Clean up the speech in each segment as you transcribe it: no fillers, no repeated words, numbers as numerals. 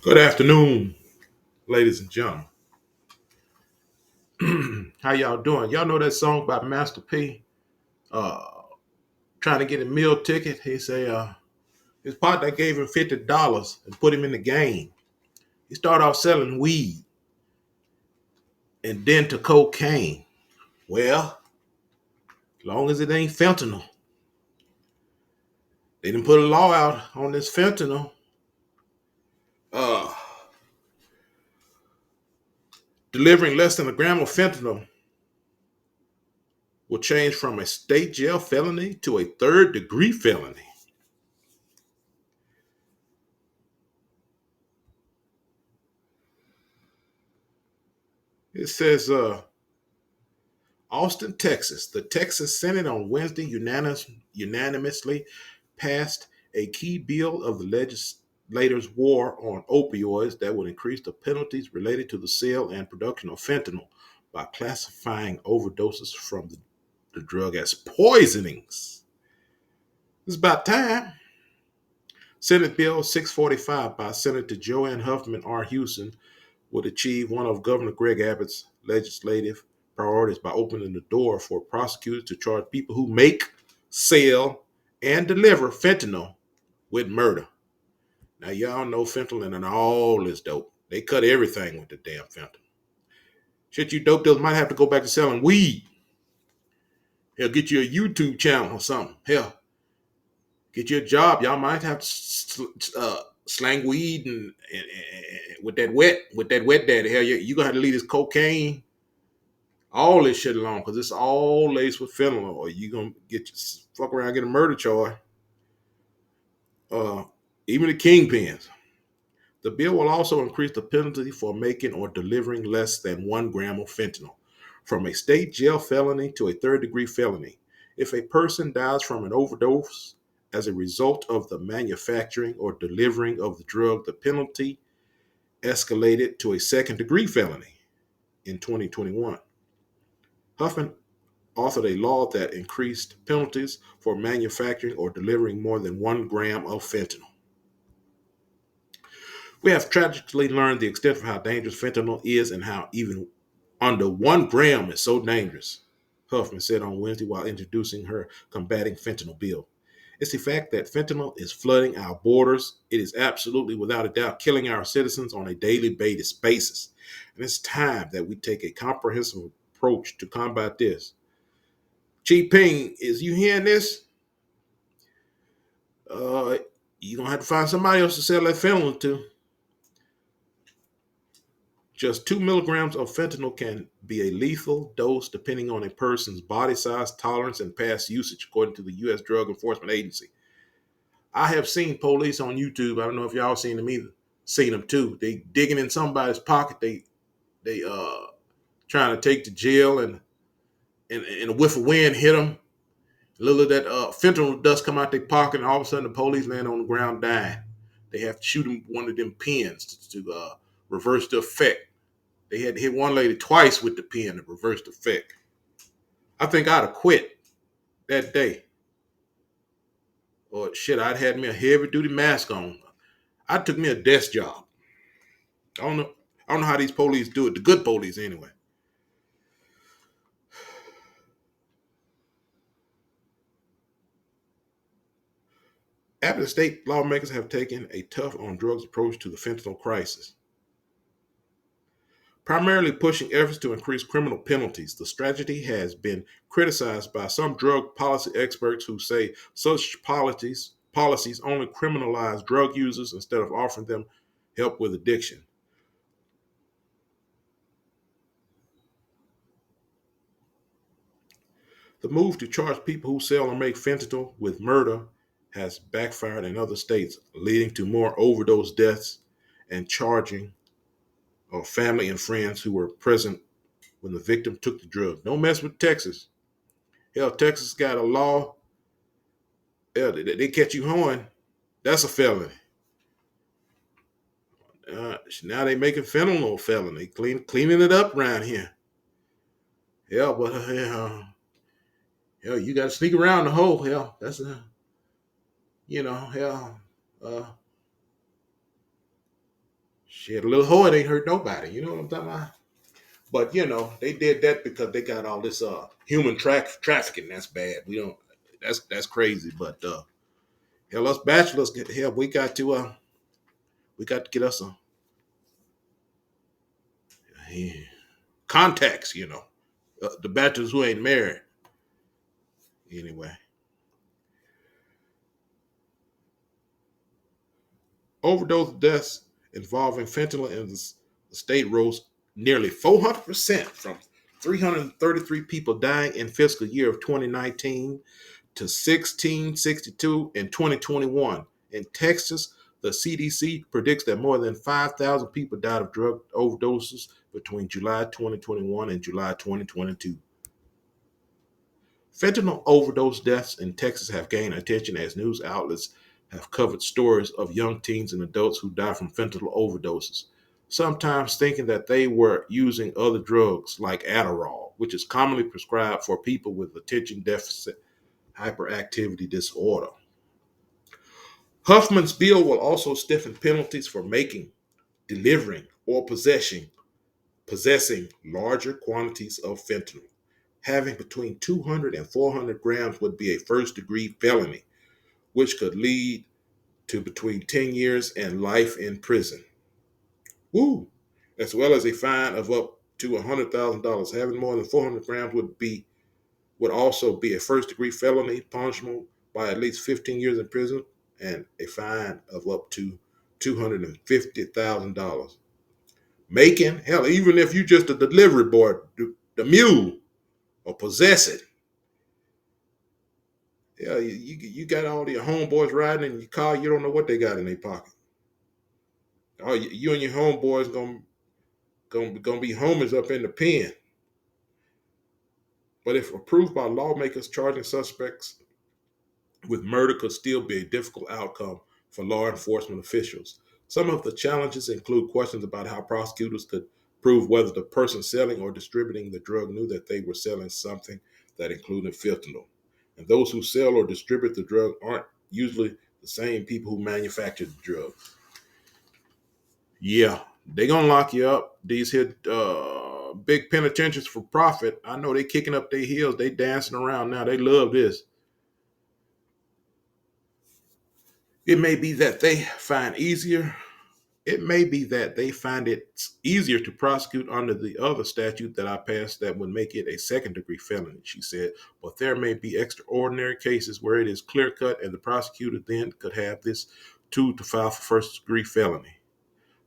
Good afternoon, ladies and gentlemen. How y'all doing? Y'all know that song by Master P? Uh, trying to get a meal ticket. He say his partner gave him $50 and put him in the game. He started off selling weed and then to cocaine. Well, long as it ain't fentanyl. They didn't put a law out on this fentanyl. Uh, delivering less than a gram of fentanyl will change from a state jail felony to a third degree felony. It says Austin, Texas. The Texas Senate on Wednesday unanimously passed a key bill of the legislators' war on opioids that would increase the penalties related to the sale and production of fentanyl by classifying overdoses from the drug as poisonings. It's about time. Senate Bill 645 by Senator Joanne Huffman R. Houston would achieve one of Governor Greg Abbott's legislative priorities by opening the door for prosecutors to charge people who make, sell, and deliver fentanyl with murder. Now, y'all know fentanyl and all this dope. They cut everything with the damn fentanyl. Shit, you dope dealers might have to go back to selling weed. Hell, get you a YouTube channel or something. Hell, get you a job. Y'all might have to slang weed and with that wet daddy. Hell, you gonna have to leave this cocaine, all this shit alone, because it's all laced with fentanyl, or you gonna fuck around and get a murder charge. Uh, even the kingpins. The bill will also increase the penalty for making or delivering less than 1 gram of fentanyl from a state jail felony to a third degree felony. If a person dies from an overdose as a result of the manufacturing or delivering of the drug, the penalty escalated to a second degree felony in 2021. Huffman authored a law that increased penalties for manufacturing or delivering more than 1 gram of fentanyl. We have tragically learned the extent of how dangerous fentanyl is and how even under 1 gram is so dangerous, Huffman said on Wednesday while introducing her combating fentanyl bill. It's the fact that fentanyl is flooding our borders. It is absolutely, without a doubt, killing our citizens on a daily basis. And it's time that we take a comprehensive approach to combat this. Chi Ping, is you hearing this? Uh, you're going to have to find somebody else to sell that fentanyl to. Just 2 milligrams of fentanyl can be a lethal dose depending on a person's body size, tolerance, and past usage, according to the U.S. Drug Enforcement Agency. I have seen police on YouTube. I don't know if y'all seen them either. Seen them too. They digging in somebody's pocket. They trying to take to jail, and a whiff of wind hit them. A little of that fentanyl dust come out their pocket, and all of a sudden the police land on the ground dying. They have to shoot them one of them pins to reverse the effect. They had to hit one lady twice with the pen to reverse the effect. I think I'd have quit that day. Or shit, I'd had me a heavy duty mask on. I took me a desk job. I don't know. I don't know how these police do it. The good police, anyway. After the state lawmakers have taken a tough on drugs approach to the fentanyl crisis, primarily pushing efforts to increase criminal penalties. The strategy has been criticized by some drug policy experts who say such policies only criminalize drug users instead of offering them help with addiction. The move to charge people who sell or make fentanyl with murder has backfired in other states, leading to more overdose deaths and charging of family and friends who were present when the victim took the drug. Don't mess with Texas. Hell, Texas got a law. Hell, they catch you hoeing, that's a felony. Now they making fentanyl a felony, cleaning it up around here. Hell, but hell, you got to sneak around the hole. Hell, that's a hell. Uh, Shit, a little hoe it ain't hurt nobody. You know what I'm talking about? But they did that because they got all this human trafficking. That's bad. We don't. That's crazy. But hell, us bachelors, hell, we got to get us yeah, contacts. The bachelors who ain't married. Anyway, overdose deaths involving fentanyl in the state rose nearly 400% from 333 people dying in fiscal year of 2019 to 1662 in 2021. In Texas, the CDC predicts that more than 5,000 people died of drug overdoses between July 2021 and July 2022. Fentanyl overdose deaths in Texas have gained attention as news outlets have covered stories of young teens and adults who die from fentanyl overdoses, sometimes thinking that they were using other drugs like Adderall, which is commonly prescribed for people with attention deficit hyperactivity disorder. Huffman's bill will also stiffen penalties for making, delivering, or possessing larger quantities of fentanyl. Having between 200 and 400 grams would be a first degree felony, which could lead to between 10 years and life in prison. Woo! As well as a fine of up to $100,000. Having more than 400 grams would also be a first degree felony, punishable by at least 15 years in prison and a fine of up to $250,000. Making, hell, even if you just a delivery boy, the mule, or possess it, yeah, you got all your homeboys riding in your car, you don't know what they got in their pocket. Oh, you and your homeboys gonna be homies up in the pen. But if approved by lawmakers, charging suspects with murder could still be a difficult outcome for law enforcement officials. Some of the challenges include questions about how prosecutors could prove whether the person selling or distributing the drug knew that they were selling something that included fentanyl. And those who sell or distribute the drug aren't usually the same people who manufacture the drug. Yeah, they gonna lock you up. These here big penitentiaries for profit. I know they kicking up their heels. They dancing around now. They love this. It may be that they find easier. It may be that they find it easier to prosecute under the other statute that I passed that would make it a second degree felony, she said. But there may be extraordinary cases where it is clear cut and the prosecutor then could have this tool to file for first degree felony.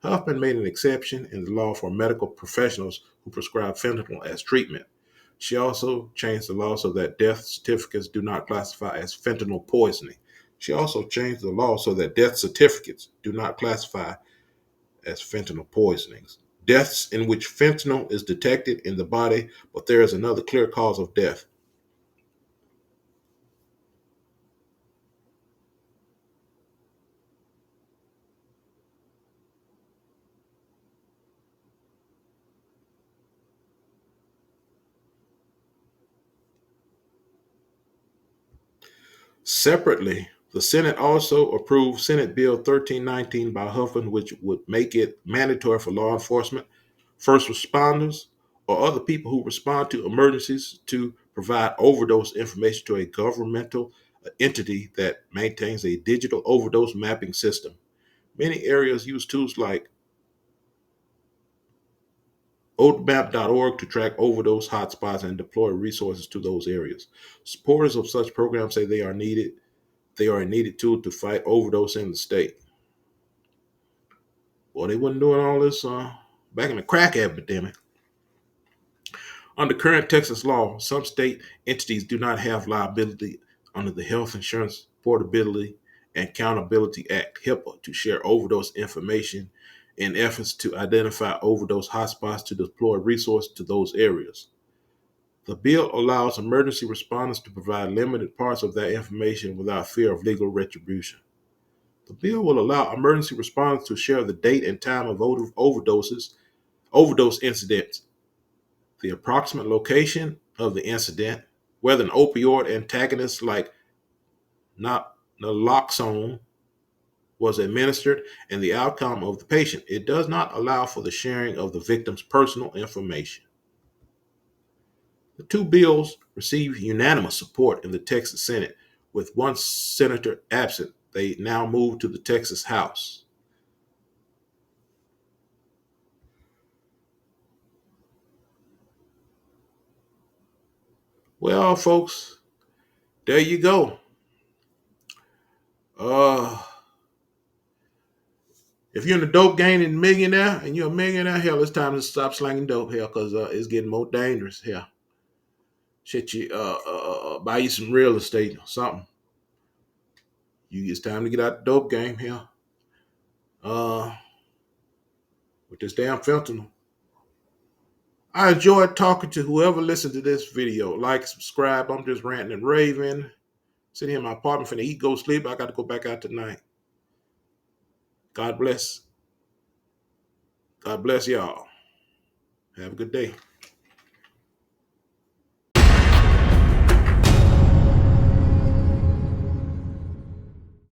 Huffman made an exception in the law for medical professionals who prescribe fentanyl as treatment. She also changed the law so that death certificates do not classify as fentanyl poisoning. She also changed the law so that death certificates do not classify as fentanyl poisonings. Deaths in which fentanyl is detected in the body, but there is another clear cause of death. Separately, the Senate also approved Senate Bill 1319 by Huffman, which would make it mandatory for law enforcement, first responders, or other people who respond to emergencies to provide overdose information to a governmental entity that maintains a digital overdose mapping system. Many areas use tools like ODMAP.org to track overdose hotspots and deploy resources to those areas. Supporters of such programs say they are a needed tool to fight overdose in the state. Well, they wasn't doing all this back in the crack epidemic. Under current Texas law, some state entities do not have liability under the Health Insurance Portability and Accountability Act, HIPAA, to share overdose information in efforts to identify overdose hotspots to deploy resources to those areas. The bill allows emergency responders to provide limited parts of that information without fear of legal retribution. The bill will allow emergency responders to share the date and time of overdose incidents, the approximate location of the incident, whether an opioid antagonist like naloxone was administered and the outcome of the patient. It does not allow for the sharing of the victim's personal information. The two bills received unanimous support in the Texas Senate, with one senator absent. They now move to the Texas House. Well, folks, there you go. Uh, if you're in the dope game and millionaire, and you're a millionaire, hell, it's time to stop slanging dope here because it's getting more dangerous here. Shit, you buy you some real estate or something. It's time to get out the dope game here. Uh, with this damn fentanyl. I enjoyed talking to whoever listened to this video. Like, subscribe. I'm just ranting and raving. Sitting here in my apartment finna eat, go sleep. I got to go back out tonight. God bless. God bless y'all. Have a good day.